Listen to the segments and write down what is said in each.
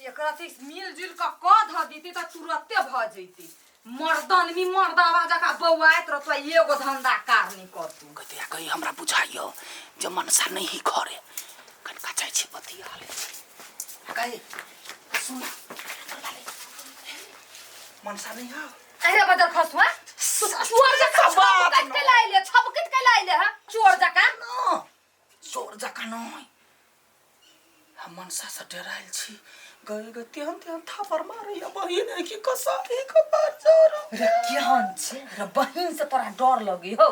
एकरा से मिलजुल का ध देती तो तुरंते भ जैती। मर्दन में मर्दावा जका बौआत रहतो एगो धंधा कारनी करतू। कतिया कही हमरा बुझाइयो जे मनसा नहीं घरे कनका चाहे छी बतिया ले कही सुन मनसा नहीं हो अरे बदल खसवा तू चोर जका बात के लाइले छबकट के लाइले ह चोर जका न चोर जका नहीं हम मनसा से डराइल छी गए गए तेहन थापर मारे या बहिन है कि कसाई का बाजार रे केहन छे रे बहिन से तोरा डर लगी हो।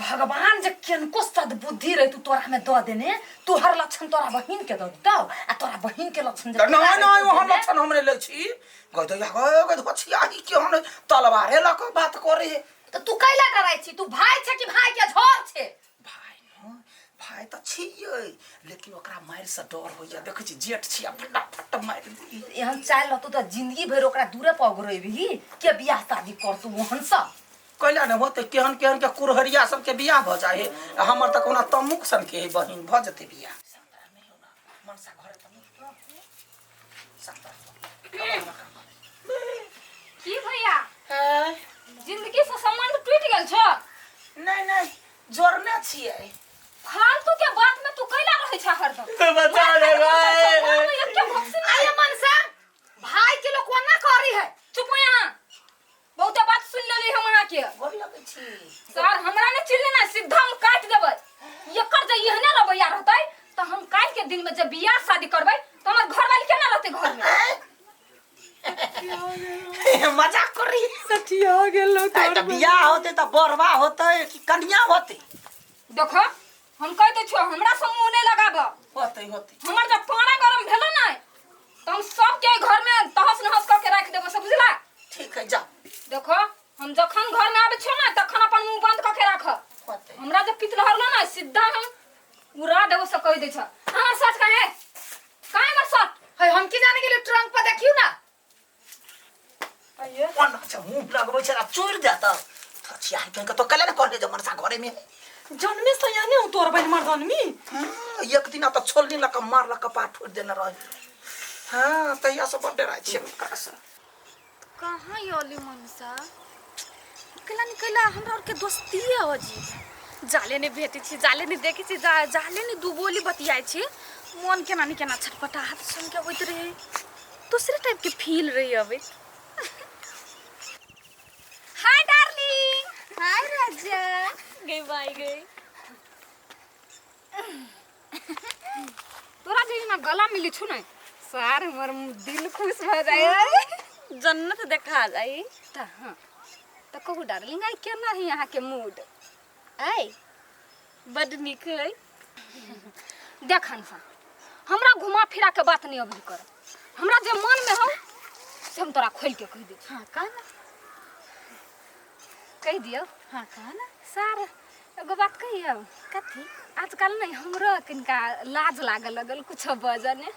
भगवान जे केनको सद्बुद्धि रही तू तोरा में द देने तू हर लक्षण तोरा बहिन के द दो आ तोरा बहिन के लक्षण जे नहीं नहीं वो लक्षण हमरे ले छी गए गए बछिया ही के हम तलवारे लक बात करे तो तू कैला डराई छी तू भाई छे कि भाई के झोर छे भाई तो छियै लेकिन ओकरा मार से डर हो जा देख छी जेठ छी फटाफट मार दी एहन चाल तू तो जिंदगी भर ओकरा दूरे पगरेबही के बियाह शादी कर तू मोहन सा कैला न होते केहन केहन के कुरहरिया सब के बियाह भ जाए हमर त कोना तमुक सन के बहिन भ जते बियाह मनसा घरे त की भैया जिंदगी से संबंध टूट गेल छ नहीं जोड़ने छियै फालतू के बात में तू कैला रहै छ हरदम बता दे भाई आय मनसा भाई के लोग कोना करी है चुप यहाँ बहुत बात सुन लेली हम अहाँ के बोल लगे छी सर हमरा ने चिल्ले ना सीधा हम काट देबै एकर जे एहने रवैया रहतै त हम काट के दिन में जब बियाह शादी करबै त हमर घर वाली केना रहतै घर में मजाक करी सठिया गेलो त बियाह होते त बरवा होते कि कन्या होते देखो हम कह दे छो हमरा से मुंह नहीं लगाबो होते हमर जब पारा गरम भेलो ना त हम सब के घर में तहस नहस क के राख देबो सब बुझला ठीक है जा देखो हम जखन घर में आबे छो ना तखन अपन मुंह बंद क के राख हमरा जब पित रहलो ना सीधा हम उड़ा देबो से कह दे छ हां सच कहे काहे मत सच है हम की जाने के लिए ट्रंक पर देखियो ना अये कोन अच्छा मुंह लगबै छरा चोर जाता छछिया के तो कले न कर दे मनसा घरे में जन्मे से याने हूं तोर बहन मर्दन में एक दिन त छोलनी लक मार लक पाट फोड़ देना रह हां तैया से बड़ डराय छी कासा कहाँ योली मनसा निकला हमरा और के दोस्ती है अजी जाले ने भेटी छी जाले ने देखी छी जाले ने दू बोली बतियाई छी मन केना नि केना छटपटाहट सुन के होइत रहे दूसरे टाइप के फील रही अबे हाय डार्लिंग हाय राजा गई बाय गई तोरा जे ना गला मिली छु नै सार हमर दिल खुश भ जाय जन्नत देखा जाई त हां त कहू डार्लिंग आई केना है यहां के मूड आई बड निक है देखन सा हमरा घुमा फिरा के बात नहीं अभी कर हमरा जे मन में हो से हम तोरा खोल के कह दे हां का ना कह दियो हां का ना सार एगो बात कहियो कथी आजकल नहीं हमरो किनका लाज लागल लगल कुछ बजने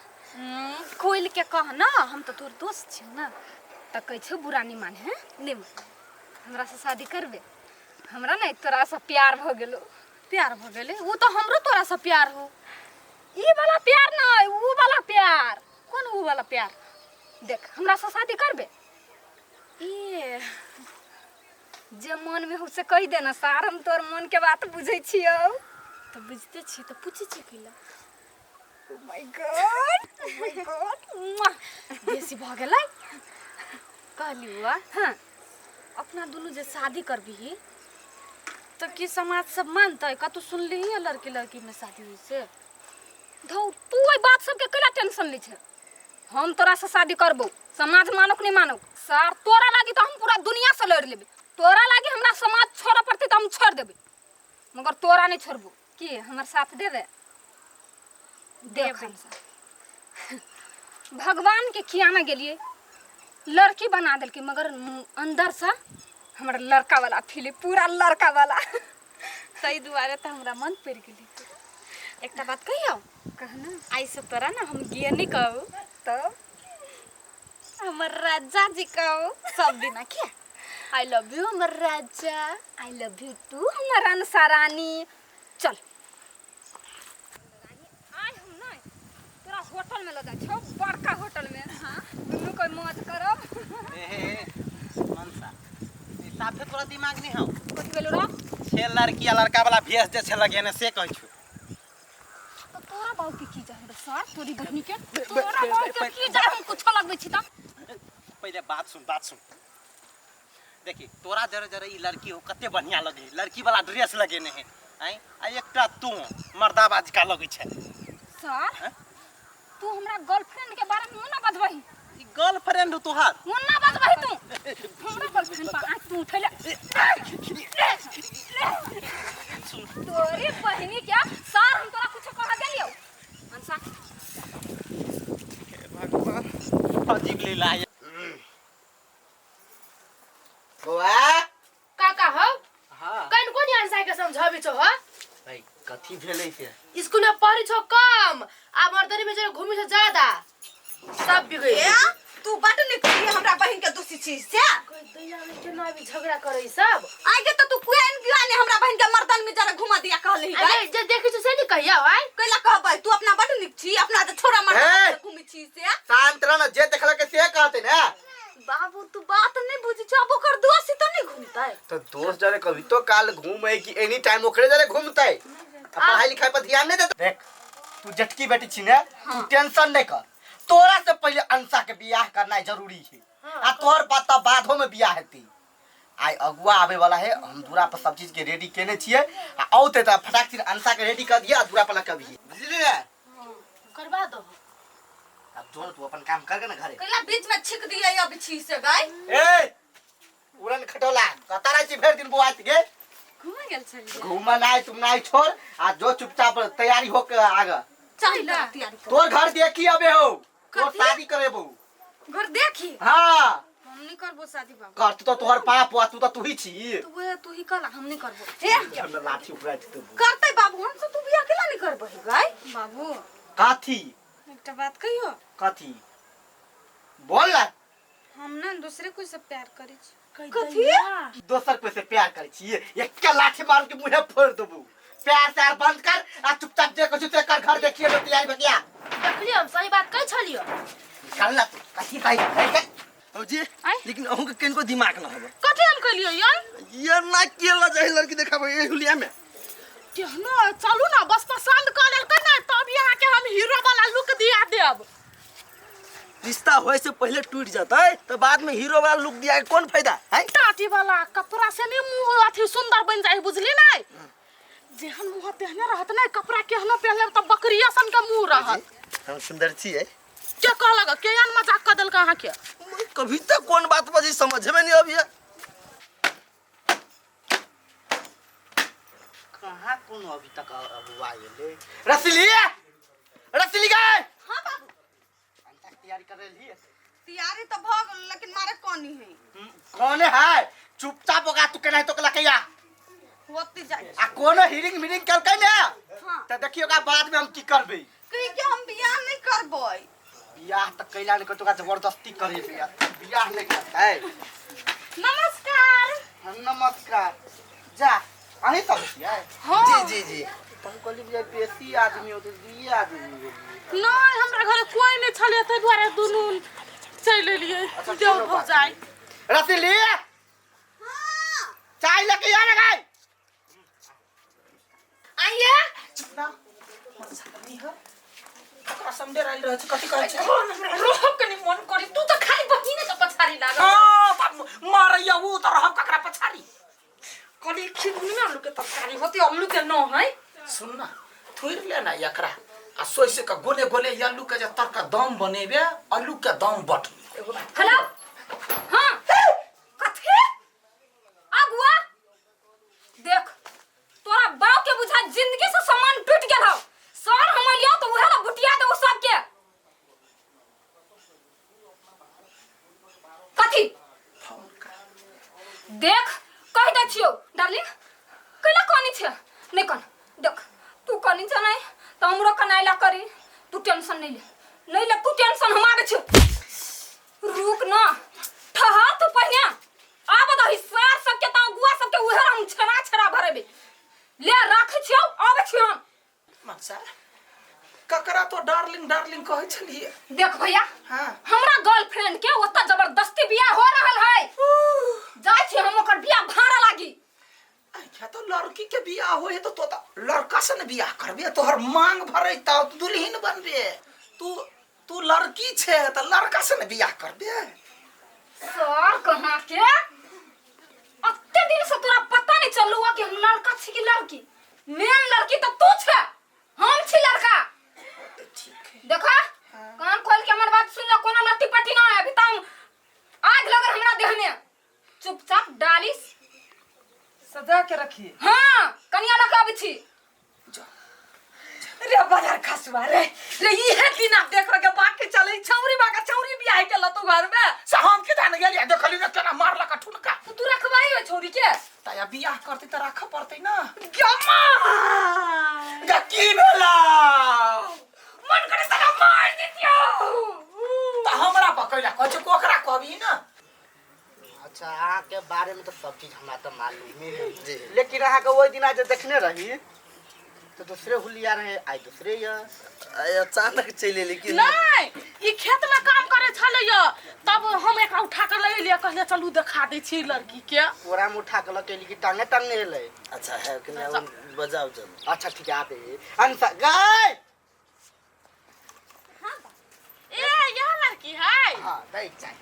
खोल के कह ना हम तो तोर दोस्त छी ना त कह छ बुरा नहीं माने है निम हमरा से शादी करबे हमरा नहीं तोरा से प्यार भ गेलो प्यार भ गेले वो तो हमरो तोरा से प्यार हो ई वाला प्यार नहीं ऊ वाला प्यार कौन वो वाला प्यार देख हमरा से शादी करबे ये जे मन में हो से कह देना सार हम तोर मन के बात बुझै छियो तो बुझते छी तो पूछे छी किला ओ माय गॉड बेसी भ गेलै कहली हुआ हां अपना दोनों जे शादी करबी तो की समाज सब मानतै कतु सुनली है लड़की में शादी हुई से धौ तू ए बात सब के केला टेंशन ले छ हम तोरा से शादी करबो समाज मानुक नहीं मानुक सार तोरा लागी तो हम पूरा दुनिया से लड़ लेबे तोरा लागी हमरा समाज छोड़ पड़ते तो हम छोड़ देबे मगर तोरा नहीं छोड़बो की हमर साथ देबे देखन सा भगवान के खियाना गेलिए लड़की बना देल के मगर अंदर से हमरा लड़का वाला फील पूरा लड़का वाला तई दुआरे त हमरा मन पड़ गेली एकटा बात कहियो कहना आई से तोरा ना हम ज्ञानी कहू तो हमर राजा जी कहू सब दिन के आई लव यू हमर राजा आई लव यू टू हमर अनसारानी चल आज हम ना तोरा होटल में ले जा छो बड़का होटल में तोरा दिमाग नहीं हौ कथि भेलो रे छे लड़की आ लड़का वाला भेस दे छे लगे ने से कहै छु तो तोरा बाऊ के की जान रे सर तोरी बहनी के तोरा बाऊ के की जान हम कुछ लगबै छी त पहले बात सुन देखी तोरा जरे जरे ई लड़की हो कते बढ़िया लगे लड़की वाला ड्रेस लगेने है आई आ एकटा तू मर्दाबाज का लगे छे सर तू हमरा गर्लफ्रेंड के बारे में ना बतबही ई गर्लफ्रेंड तोहार मुन्ना बतबही तू हमरा गर्लफ्रेंड पर आंख तू उठैले तोरी बहनी क्या सर हम तोरा कुछ कह देलियो अंसा भगवान अजीब लीला है बौआ काका हो हां कइन कोन आंसर के समझाबी छो हो भाई कथी भेलै से स्कूल में पढ़ी छो कम आ मर्दरी में जरे घूमी छो ज्यादा सब बिगड़ तू बट निकली हमरा बहन के दूसरी चीज से कोई दैया में के ना भी झगड़ा करे सब आगे तो तू कुएन बियाने हमरा बहन के मर्दन में जरा घुमा दिया कहली अरे जे देखि छो से नहीं कहिया भाई कैला कहबै तू अपना बट निक छी अपना तो छोरा मर्दन से घुमी छी से शांत रह ना जे देखला के से कहते ना बाबू तू बात नहीं बुझी छ अब ओकर दोस्त तो नहीं घूमता है तो दोस्त जरे कभी तो काल घूमे कि एनी टाइम ओकरे जरे घूमते पढ़ाई लिखाई पर ध्यान नहीं देता देख तू जटकी बेटी छी ने तू टेंशन नहीं कर तोरा से पहले अंसा के बियाह करना जरूरी है आ तोर पता बादो में बियाह हेती आई अगुआ आवे वाला है हम दूरा पर सब चीज के रेडी केने छिए आ औते त फटाक से अंसा के रेडी कर दिया दूरा पर लगा भी बुझली रे करवा दो अब जो तू अपन काम कर के ना घरे कैला बीच में छिक दिया अब छी से गाय ए उड़न खटोला कतारा छी फेर दिन बुआत गे घूमे गेल छली घूमा नहीं तुम नहीं छोड़ आ जो चुपचाप तैयारी हो के आगे चल तैयारी कर तोर घर देखी अबे हो तोर कथी? शादी करेबो घर देखी हां हम नहीं करबो शादी बाबू कर तू तो तोहर पाप हुआ तू तो ही छी तू ही कला हम नहीं करबो ए हमरा लाठी उड़ा दे तू करते बाबू हम से तू बियाह केला नहीं करबो गाय बाबू काथी एकटा बात कहियो काथी बोल ना हम ना दूसरे कोई से प्यार करै छी कथी दोसर कोई से प्यार करे छी एक के लाठी मार के मुंह फोड़ देबो प्यार से यार बंद कर आ चुपचाप जे कुछ तेरे घर देखिए लो तैयारी हो गया देखलियो हम सही बात कह छलियो निकाल ना कथी भाई हो जी लेकिन अहू के किनको दिमाग ना होबे कथि हम कहलियो यार ये ना केला जाहि लड़की देखाबे ए हुलिया में केहनो चलू ना बस पसंद कर लेल ना तब यहाँ के हम हीरो वाला लुक दिया देब रिश्ता होए से पहले टूट जाता है तो बाद में हीरो वाला लुक दिया के कौन फायदा है टाटी वाला कपड़ा से नहीं मुंह अथी सुंदर बन जाए बुझली नहीं जेहन मुंह तेहने रहत नहीं कपड़ा केहनो पहनले त बकरिया सन के मुंह रहत हम सुंदर छी है के कहलक के यान मजाक कर देल कहां के कभी तक कौन बात बजी समझ में नहीं अभी कहां कौन अभी तक अबुआ आइले रसली गए हां बाबू अंता तैयारी कर रही है तैयारी तो भ गेल लेकिन मारे कोनी है कौन है चुपचाप होगा तू केना तो कला कया होती जाए आ कोनो हिरिंग मिरिंग कल के ना हां त देखियोगा बाद में हम की करबे कही के हम बियाह नहीं करबै बियाह त कैला ने कतोगा जबरदस्ती करे बियाह नहीं करता है नमस्कार नमस्कार जा अही तब है हां जी जी हम कहली जे बेसी आदमी हो तो दुई आदमी नहीं हमरा घरे कोई नहीं छले त द्वारा दुनु चल लेलिए देव हो जाए रसली हां चाय लेके आ ना गई आइए ना नहीं है कसम दे रहल रह छ कथि कहै छ रोह कनी मन करी तू तो खाली बहिने के पछारी लाग हां मारैया उ त रहब ककरा पछाड़ी कली खिगुनी में आलू के तरकारी होती आलू के न है सुन ना थोड़ ले ना एकरा आ सोइसे का गोले गोले आलू के जे तरका दम बनेबे आलू के दम बट हेलो हां कथि अगुआ देख तोरा बाव के बुझा जिंदगी से सामान टूट गेल हो सर हम लियो तो उहे बुटिया दे उ सब के कथि देख कह दे छियो डार्लिंग कैला कोनी छे नहीं कन देख तू कोनी छ नहीं तो हमरो कनाइला करी तू टेंशन नहीं ले तू टेंशन हमारे छ रुक ना ठहर तू पहिया आब द हिसार सब के ता गुआ सब के उहे हम छरा छरा भरेबे ले राख छियो आबे छियो मनसा ककरा तो डार्लिंग डार्लिंग कहै छलिए देख भैया हां हमरा गर्लफ्रेंड के ओता जबरदस्ती बियाह हो रहल है जाय छी हम ओकर बियाह भाड़ लड़की के बियाह होए तो लड़का से न बियाह करबे तोहर मांग भरे तब तो दुल्हन बनबे तू लड़की छे तो लड़का से न बियाह करबे सर कहाँ के अत्ते दिन से तोरा पता नहीं चललू कि हम लड़का छी कि लड़की मेन लड़की तो तू छे हम छी लड़का ठीक है देखा कान खोल के हमर बात सुन ले कोनो लट्टी पट्टी ना है अभी तक आग लगे हमरा देह में चुपचाप डाली सजा के रखिए हां कनिया लगा अभी छी रे बाजार खसवा रे ई है दिन आप देख के बाकी चले छौरी बाका छौरी भी आई के लतो घर में से हम के जान गेली देखली न केना मारला का ठुनका तो तू रखवाई हो छोरी के तया बियाह करते त राख पड़ते ना गम्मा गा की भेला मन करे साला मार दितियो त हमरा पकैला कछ कोकरा कहबी ना अच्छा अहाँ के बारे में तो सब चीज हमरा तो मालूम है लेकिन अहाँ के वो दिन आज देखने रही तो दूसरे हुलिया रहे आई दूसरे या अचानक चले लेकिन नहीं ई खेत में काम करे छले य तब हम एक उठा के ले लिया कहले चलू दिखा दे छी लड़की के पूरा में उठा के लके लिखी टांगे टांगे ले अच्छा है कि नहीं बजाओ चल अच्छा ठीक है आबे अंसा गाय ए यह लड़की है हां बैठ जाए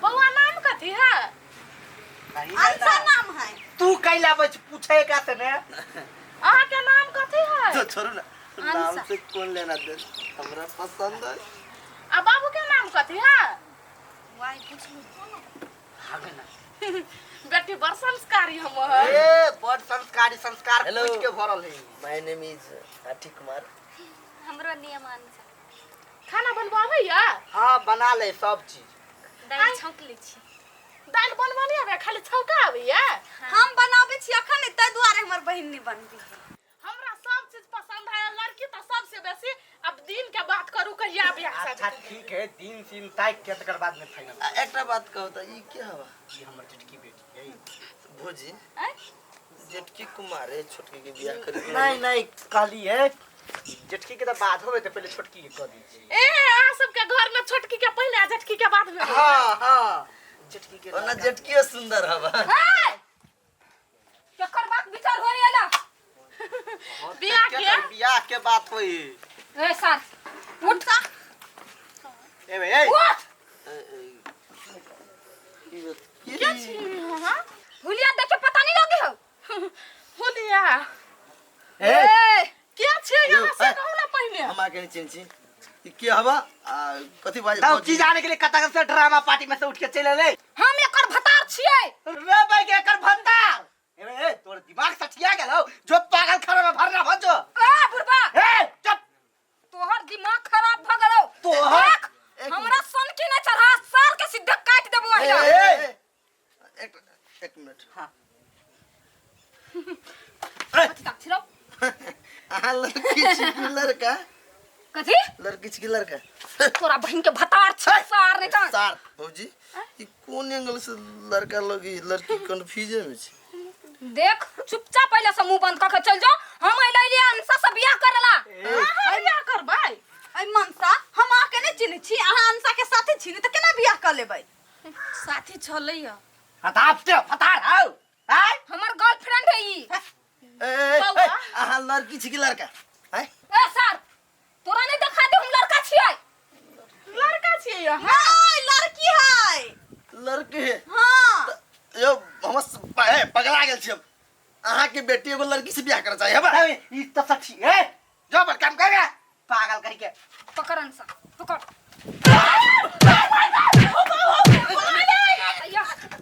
बउआ नाम कथी है अंसा नाम है तू कैला बच पूछे का से ने अहाँ के नाम कथी है तो छोड़ो ना नाम से कौन लेना दे हमरा पसंद है आ बाबू के नाम कथी है वाई पूछ लो हागे ना बेटी बड़ संस्कारी हम है ए बड़ संस्कारी संस्कार Hello. पूछ के भरल है माय नेम इज आठी कुमार हमरो नियम अनुसार खाना बनबावे या हां बना ले सब चीज दाई छौंक लै छी दाल बनबनी आवे खाली छौका आवे या हम बनाबै छी अखन तै दुआरे हमर बहिन नहीं बनबी हमरा सब चीज पसंद है लड़की तो सबसे बेसी अब दिन के बात करू कहिया बियाह अच्छा शादी ठीक है दिन सीन तय के तकर बाद में फाइनल एकटा बात कहू त ई क्या हवा ये हमर चटकी बेटी है भोजी हैं? जेठकी कुमार है छोटकी के बियाह करे नहीं नहीं कहली है जेठकी के तो बाद होवे तो पहले छोटकी के कह दीजिए ए आ सबके घर में छोटकी के पहले आ जेठकी के बाद में हां हां जेठकी के ओना जेठकी सुंदर हवा केकर बात विचार होई आला बियाह के बियाह के बात होई ए सर उठ सा ए बे ए उठ क्या छी हां हुलिया देख के पता नहीं लगे हो होलिया ए क्या छे यहाँ से ए, कहू ना पहले हम आके चिंची ई क्या हवा कथि बाज तब की जाने के लिए कता से ड्रामा पार्टी में से उठ के चले ले हम एकर भतार छियै रे भाई के कर भंडार ए तोर दिमाग सठिया गेलो जो पागल खाना में भरना भजो ए बुढ़बा ए चुप तोहर दिमाग खराब भ गेलौ तोहर? देख, हमरा सन के न चढ़ा सर के सीधे काट देबो ए, आइला ए, ए, एक मिनट हां कथि तक छिरो आ लड़की छी कि लड़का कथि लड़की छी कि लड़का तोरा बहन के भतार छै सार नहीं त सार भौजी ई कोन एंगल से लड़का लगी लड़की कंफ्यूजन में छी देख चुपचाप पहले से मुंह बंद करके चल जाओ हम अइले लिए अंसा से बियाह करला अहाँ बियाह करबै आई मनसा हम आके नहीं चिन्ह छी अहाँ अंसा के साथी छी त केना बियाह कर लेबै साथी छलै या हटापते फटार आओ हाय हमर गर्लफ्रेंड है ई ए आ लड़की छी कि लड़का हैं ए सर तोरा नहीं देखा दे हम लड़का छियै लड़का छियै या हाय लड़की है लड़के है हां यो हम पगला गेल छी अहाँ के बेटी एगो लड़की से बियाह करे चाहिए बा ई तो सठी ए जो पर काम कर पागल कह के पकड़ अंसा पकड़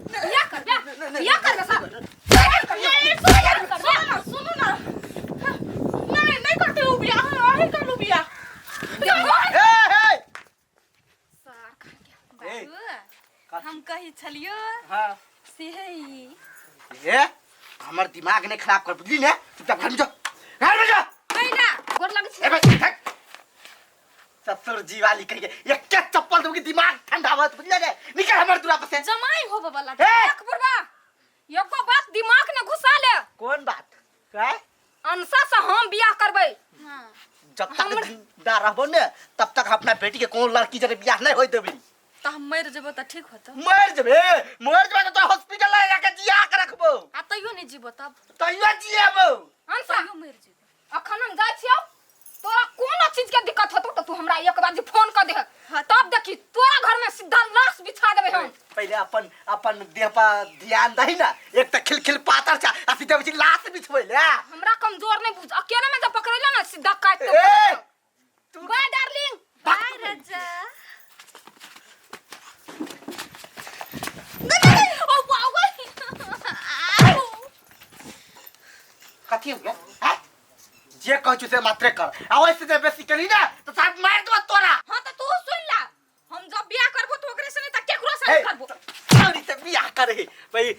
या कर सर सुनू ना नहीं करते हो बियाह अहीं कर लो बियाह ए बाबू हम कही छलियो हां से है ई ए हमर दिमाग ने खराब कर बुझली ने चुपचाप घर में जो घर में जो कैला गोर लगे ए छै भाई थक ससुर जी वाली कह के एक के चप्पल दूंगी दिमाग ठंडा मत बुझले ने निकल हमर दूरा पर से जमाई होबे वाला ए देख बुढ़वा एको बात दिमाग में घुसा ले कौन बात है अंसा से हम बियाह करबै जब तक जिंदा रहबो ने तब तक अपना बेटी के कौन लड़की जरे बियाह नहीं होई देबी तो हम मर जेबो तो ठीक होता मर जबे तो हॉस्पिटल ले जाके जिया के रखबो आ तैयो नहीं जीबो तब तइयो जिएबो अंसा तैयो मर जेबो अखन हम जाइ छियौ तोरा कोनो चीज के दिक्कत होतो तो तू हमरा एक बार जे फोन कर दे तब देखी तोरा घर में सीधा लाश बिछा देबे हम पहले अपन देह पर ध्यान दही ना एक त खिलखिल पातर छा आ सीधे बिच लाश बिछबै ले हमरा कमजोर नहीं बुझ अकेले में जब पकड़ेला ना सीधा काट ए दे तू बाय डार्लिंग बाय राजा ओ बाबा कथी हो गया हैं जे कहू से मात्र कर आवाज से बेसी करी ना तो साथ मार दो तोरा हां तो तू सुन ला हम जब बियाह करबो तो ओकरे से नहीं त केकरो से हे, नहीं करबो सारी से बियाह करे भाई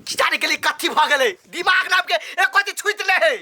खिचाने के लिए कथी भ गेलै दिमाग नाम के एक कोती छुइत ले है